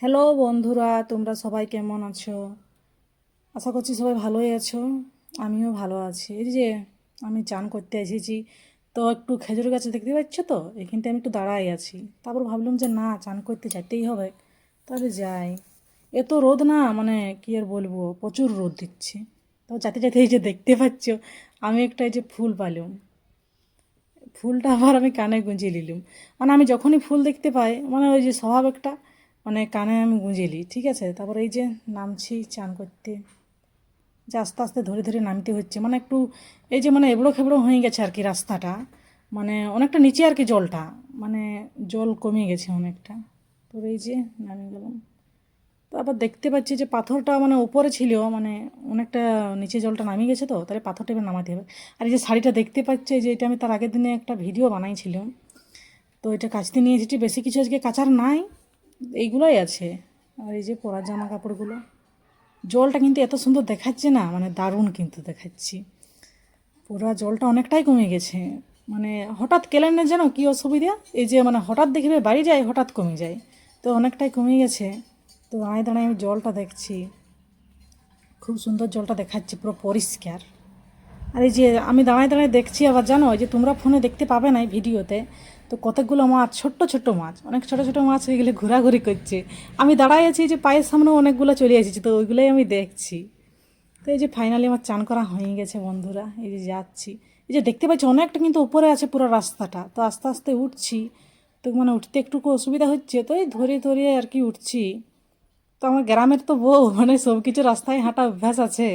Hello বন্ধুরা, তোমরা সবাই কেমন আছো? আশা করছি সবাই ভালোই আছো। আমিও ভালো আছি। এই যে আমি চান করতে এসেছি, তো একটু খেজুর গাছে দেখতে পাচ্ছ তো, এখানটায় আমি একটু দাঁড়াই আছি। তারপর ভাবলাম যে না, চান করতে যেতেই হবে, তাহলে যাই। এত রোদ না, মানে কি আর বলবো, প্রচুর রোদ দিচ্ছে। তো যেতে যেতে এই যে দেখতে পাচ্ছ, আমি একটা এই যে ফুল পাইলাম। ফুলটা আবার আমি কানে গুঁজে নিলাম। মানে আমি যখনই ফুল দেখতে পাই, মানে ওই যে স্বভাব একটা, মানে কানে আমি গুঁজে নিই, ঠিক আছে। তারপর এই যে নামছি চান করতে, যে আস্তে আস্তে ধরে ধরে নামতে হচ্ছে, মানে একটু এই যে মানে এবড়ো খেবড়ো হয়ে গেছে আর কি রাস্তাটা, মানে অনেকটা নিচে আর কি জলটা, মানে জল কমে গেছে অনেকটা। তো এই যে নামে গেলাম। তো আবার দেখতে পাচ্ছি যে পাথরটা মানে উপরে ছিল, মানে অনেকটা নিচে জলটা নামিয়ে গেছে, তো তাহলে পাথরটা এবার নামাতে হবে। আর এই যে শাড়িটা দেখতে পাচ্ছি, যে এটা আমি তার আগের দিনে একটা ভিডিও বানাইছিলাম, তো এটা কাচতে নিয়ে এসেছি। বেশি কিছু আজকে কাচার নাই, এইগুলোই আছে। আর এই যে পরার জামা কাপড়গুলো, জলটা কিন্তু এত সুন্দর দেখাচ্ছে না, মানে দারুণ কিন্তু দেখাচ্ছি। পুরা জলটা অনেকটাই কমে গেছে, মানে হঠাৎ কেলেনে যেন কি অসুবিধা, এই যে মানে হঠাৎ দেখবে বাড়ি যায়, হঠাৎ কমে যায়, তো অনেকটাই কমে গেছে। তো দাঁড়ায় দাঁড়ায় আমি জলটা দেখছি, খুব সুন্দর জলটা দেখাচ্ছে, পুরো পরিষ্কার। আর এই যে আমি দাঁড়ায় দাঁড়ায় দেখছি, আবার জানো যে তোমরা ফোনে দেখতে পাবে না এই ভিডিওতে, তো কতকগুলো মাছ, ছোট্ট ছোট্ট মাছ, অনেক ছোট ছোট মাছ হয়ে গেলে ঘোরাঘুরি করছে। আমি দাঁড়ায় আছি, যে পায়ের সামনেও অনেকগুলো চলে এসেছি, তো ওইগুলোই আমি দেখছি। তো এই যে ফাইনালি আমার চান করা হয়ে গেছে বন্ধুরা, এই যে যাচ্ছি। এই যে দেখতে পাচ্ছি অনেকটা কিন্তু উপরে আছে পুরো রাস্তাটা, তো আস্তে আস্তে উঠছি। তো মানে উঠতে একটু অসুবিধা হচ্ছে, তো এই ধরে ধরে আর কি উঠছি। তো আমার গ্রামের তো বউ, মানে সব কিছু রাস্তায় হাঁটা অভ্যাস আছে,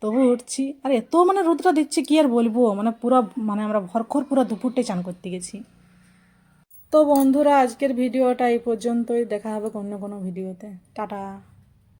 তবু উঠছি। আর এত মানে রোদটা দিচ্ছে কি আর বলবো, মানে পুরো, মানে আমরা ভরখর পুরো দুপুরটাই চান করতে গেছি। তো বন্ধুরা, আজকের ভিডিওটা এই পর্যন্তই, দেখা হবে অন্য কোনো ভিডিওতে। টাটা।